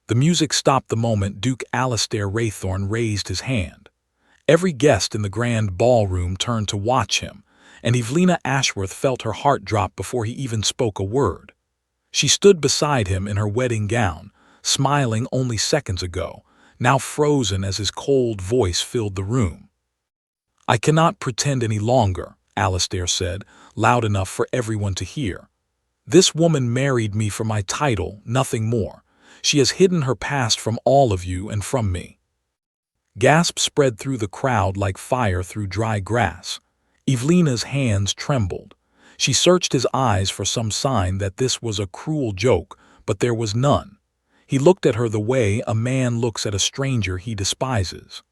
The music stopped the moment Duke Alastair Raythorn raised his hand. Every guest in the grand ballroom turned to watch him, and Evelina Ashworth felt her heart drop before he even spoke a word. She stood beside him in her wedding gown, smiling only seconds ago, now frozen as his cold voice filled the room. "I cannot pretend any longer," Alastair said, loud enough for everyone to hear. "This woman married me for my title, nothing more. She has hidden her past from all of you and from me." Gasps spread through the crowd like fire through dry grass. Evelina's hands trembled. She searched his eyes for some sign that this was a cruel joke, but there was none. He looked at her the way a man looks at a stranger he despises.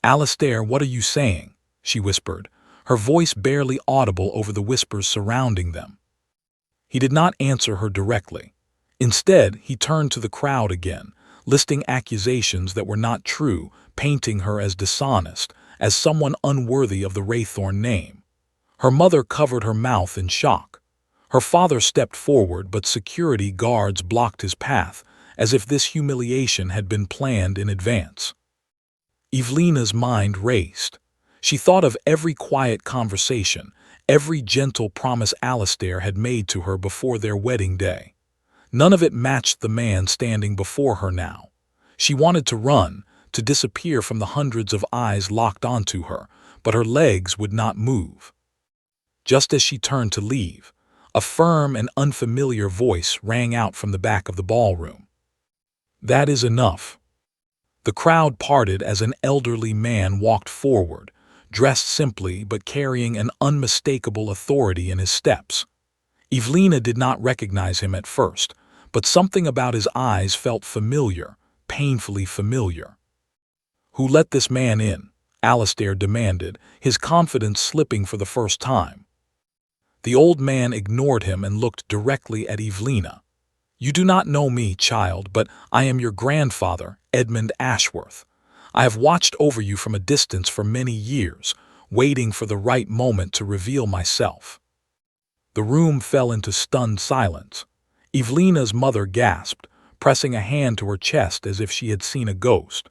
"Alastair, what are you saying?" she whispered, her voice barely audible over the whispers surrounding them. He did not answer her directly. Instead, he turned to the crowd again, listing accusations that were not true, painting her as dishonest, as someone unworthy of the Raythorn name. Her mother covered her mouth in shock. Her father stepped forward, but security guards blocked his path, as if this humiliation had been planned in advance. Evelina's mind raced. She thought of every quiet conversation, every gentle promise Alastair had made to her before their wedding day. None of it matched the man standing before her now. She wanted to run, to disappear from the hundreds of eyes locked onto her, but her legs would not move. Just as she turned to leave, a firm and unfamiliar voice rang out from the back of the ballroom. "That is enough." The crowd parted as an elderly man walked forward, dressed simply but carrying an unmistakable authority in his steps. Evelina did not recognize him at first, but something about his eyes felt familiar, painfully familiar. "Who let this man in?" Alastair demanded, his confidence slipping for the first time. The old man ignored him and looked directly at Evelina. "You do not know me, child, but I am your grandfather, Edmund Ashworth. I have watched over you from a distance for many years, waiting for the right moment to reveal myself." The room fell into stunned silence. Evelina's mother gasped, pressing a hand to her chest as if she had seen a ghost.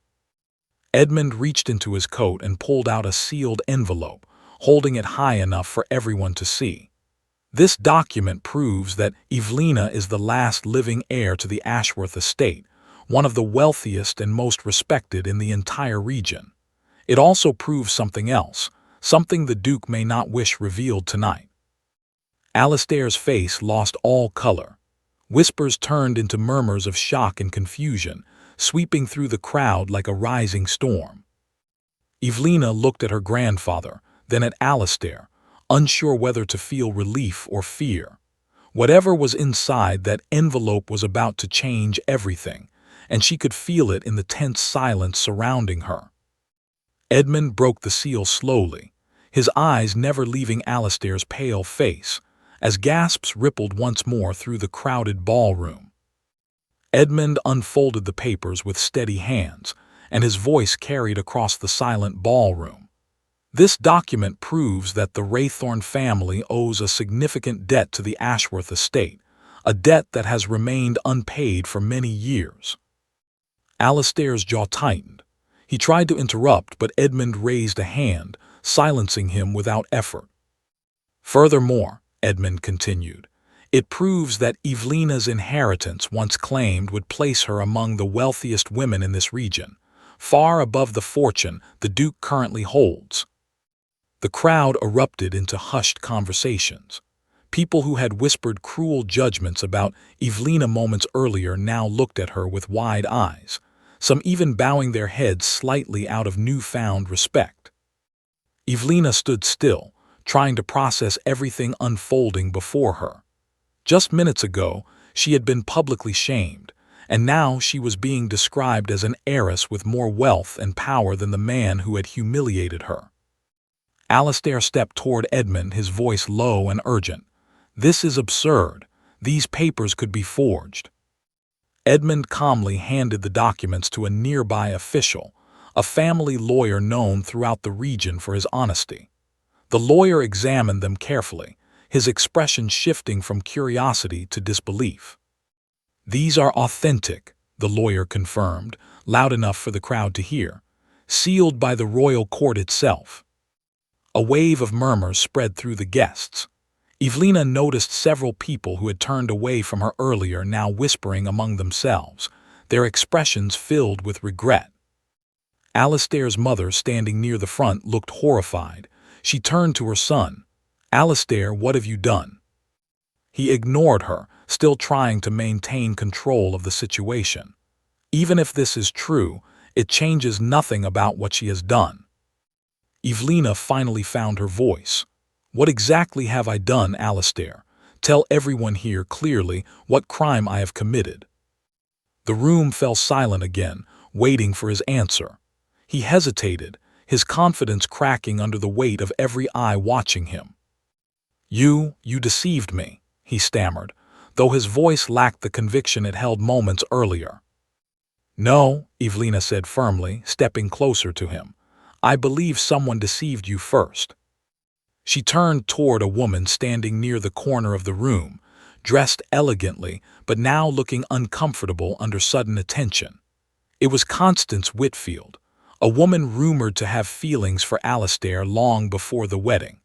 Edmund reached into his coat and pulled out a sealed envelope, holding it high enough for everyone to see. "This document proves that Evelina is the last living heir to the Ashworth estate, one of the wealthiest and most respected in the entire region. It also proves something else, something the Duke may not wish revealed tonight." Alastair's face lost all color. Whispers turned into murmurs of shock and confusion, sweeping through the crowd like a rising storm. Evelina looked at her grandfather, then at Alastair, unsure whether to feel relief or fear. Whatever was inside that envelope was about to change everything, and she could feel it in the tense silence surrounding her. Edmund broke the seal slowly, his eyes never leaving Alastair's pale face, as gasps rippled once more through the crowded ballroom. Edmund unfolded the papers with steady hands, and his voice carried across the silent ballroom. "This document proves that the Raythorn family owes a significant debt to the Ashworth estate, a debt that has remained unpaid for many years." Alastair's jaw tightened. He tried to interrupt, but Edmund raised a hand, silencing him without effort. "Furthermore," Edmund continued, "it proves that Evelina's inheritance once claimed would place her among the wealthiest women in this region, far above the fortune the Duke currently holds." The crowd erupted into hushed conversations. People who had whispered cruel judgments about Evelina moments earlier now looked at her with wide eyes, some even bowing their heads slightly out of newfound respect. Evelina stood still, trying to process everything unfolding before her. Just minutes ago, she had been publicly shamed, and now she was being described as an heiress with more wealth and power than the man who had humiliated her. Alastair stepped toward Edmund, his voice low and urgent. "This is absurd. These papers could be forged." Edmund calmly handed the documents to a nearby official, a family lawyer known throughout the region for his honesty. The lawyer examined them carefully, his expression shifting from curiosity to disbelief. "These are authentic," the lawyer confirmed, loud enough for the crowd to hear. Sealed by the royal court itself. A wave of murmurs spread through the guests. Evelina noticed several people who had turned away from her earlier now whispering among themselves, their expressions filled with regret. Alastair's mother, standing near the front, looked horrified. She turned to her son. "Alastair, what have you done?" He ignored her, still trying to maintain control of the situation. Even if this is true, it changes nothing about what she has done. Evelina finally found her voice. "What exactly have I done, Alastair? Tell everyone here clearly what crime I have committed." The room fell silent again, waiting for his answer. He hesitated, his confidence cracking under the weight of every eye watching him. You deceived me," he stammered, though his voice lacked the conviction it held moments earlier. "No," Evelina said firmly, stepping closer to him. "I believe someone deceived you first." She turned toward a woman standing near the corner of the room, dressed elegantly but now looking uncomfortable under sudden attention. It was Constance Whitfield, a woman rumored to have feelings for Alastair long before the wedding.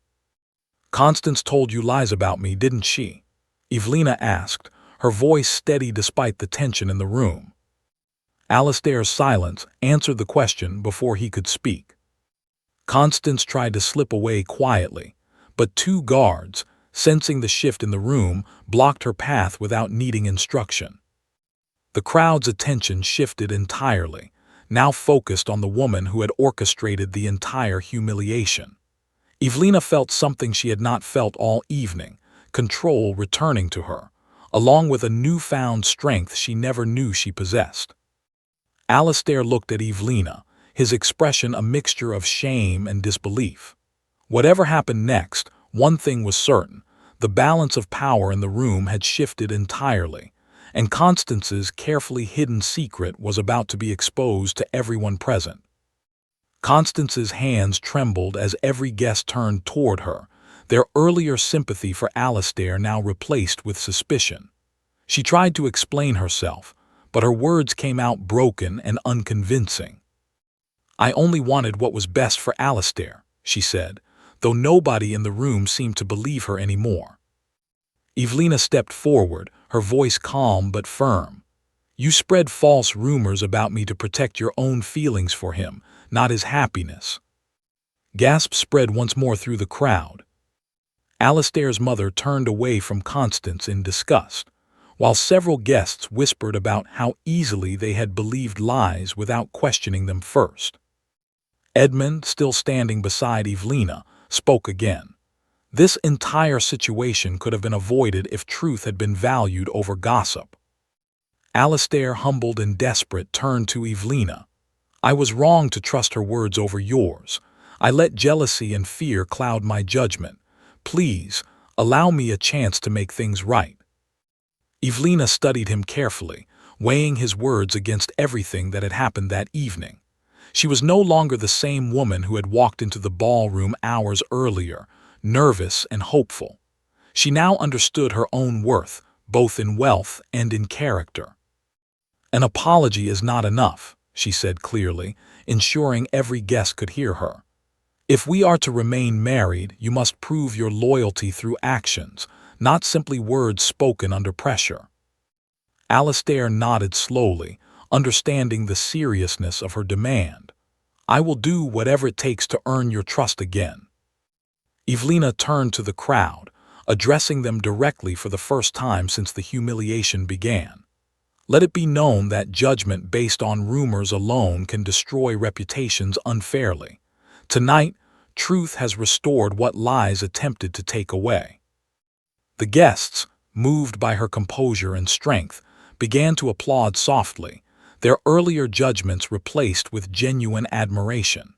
"Constance told you lies about me, didn't she?" Evelina asked, her voice steady despite the tension in the room. Alastair's silence answered the question before he could speak. Constance tried to slip away quietly, but two guards, sensing the shift in the room, blocked her path without needing instruction. The crowd's attention shifted entirely, now focused on the woman who had orchestrated the entire humiliation. Evelina felt something she had not felt all evening, control returning to her, along with a newfound strength she never knew she possessed. Alastair looked at Evelina, his expression a mixture of shame and disbelief. Whatever happened next, one thing was certain: the balance of power in the room had shifted entirely, and Constance's carefully hidden secret was about to be exposed to everyone present. Constance's hands trembled as every guest turned toward her, their earlier sympathy for Alastair now replaced with suspicion. She tried to explain herself, but her words came out broken and unconvincing. "I only wanted what was best for Alastair," she said, though nobody in the room seemed to believe her anymore. Evelina stepped forward, her voice calm but firm. "You spread false rumors about me to protect your own feelings for him, not his happiness." Gasps spread once more through the crowd. Alastair's mother turned away from Constance in disgust, while several guests whispered about how easily they had believed lies without questioning them first. Edmund, still standing beside Evelina, spoke again. This entire situation could have been avoided if truth had been valued over gossip. Alastair, humbled and desperate, turned to Evelina. "I was wrong to trust her words over yours. I let jealousy and fear cloud my judgment. Please, allow me a chance to make things right." Evelina studied him carefully, weighing his words against everything that had happened that evening. She was no longer the same woman who had walked into the ballroom hours earlier, nervous and hopeful. She now understood her own worth, both in wealth and in character. "An apology is not enough," she said clearly, ensuring every guest could hear her. "If we are to remain married, you must prove your loyalty through actions, not simply words spoken under pressure." Alastair nodded slowly, understanding the seriousness of her demand. "I will do whatever it takes to earn your trust again." Evelina turned to the crowd, addressing them directly for the first time since the humiliation began. "Let it be known that judgment based on rumors alone can destroy reputations unfairly. Tonight, truth has restored what lies attempted to take away." The guests, moved by her composure and strength, began to applaud softly, their earlier judgments replaced with genuine admiration.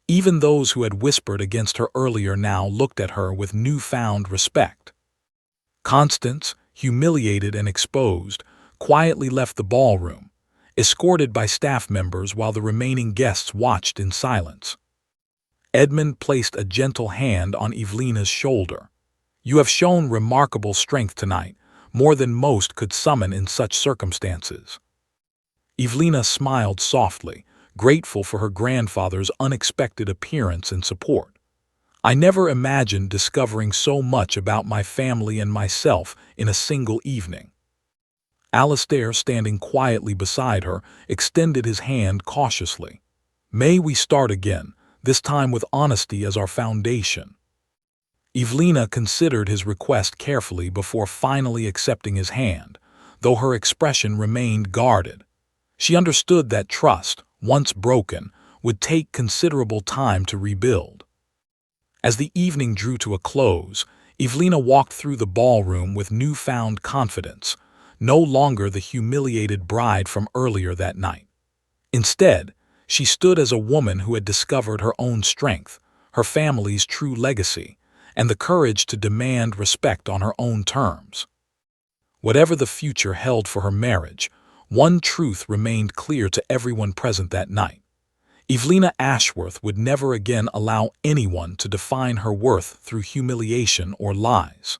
Even those who had whispered against her earlier now looked at her with newfound respect. Constance, humiliated and exposed, quietly left the ballroom, escorted by staff members while the remaining guests watched in silence. Edmund placed a gentle hand on Evelina's shoulder. "You have shown remarkable strength tonight, more than most could summon in such circumstances." Evelina smiled softly, grateful for her grandfather's unexpected appearance and support. I never imagined discovering so much about my family and myself in a single evening. Alastair, standing quietly beside her, extended his hand cautiously. May we start again, this time with honesty as our foundation. Evelina considered his request carefully before finally accepting his hand, though her expression remained guarded. She understood that trust, once broken, would take considerable time to rebuild. As the evening drew to a close, Evelina walked through the ballroom with newfound confidence, no longer the humiliated bride from earlier that night. Instead, she stood as a woman who had discovered her own strength, her family's true legacy, and the courage to demand respect on her own terms. Whatever the future held for her marriage, one truth remained clear to everyone present that night. Evelina Ashworth would never again allow anyone to define her worth through humiliation or lies.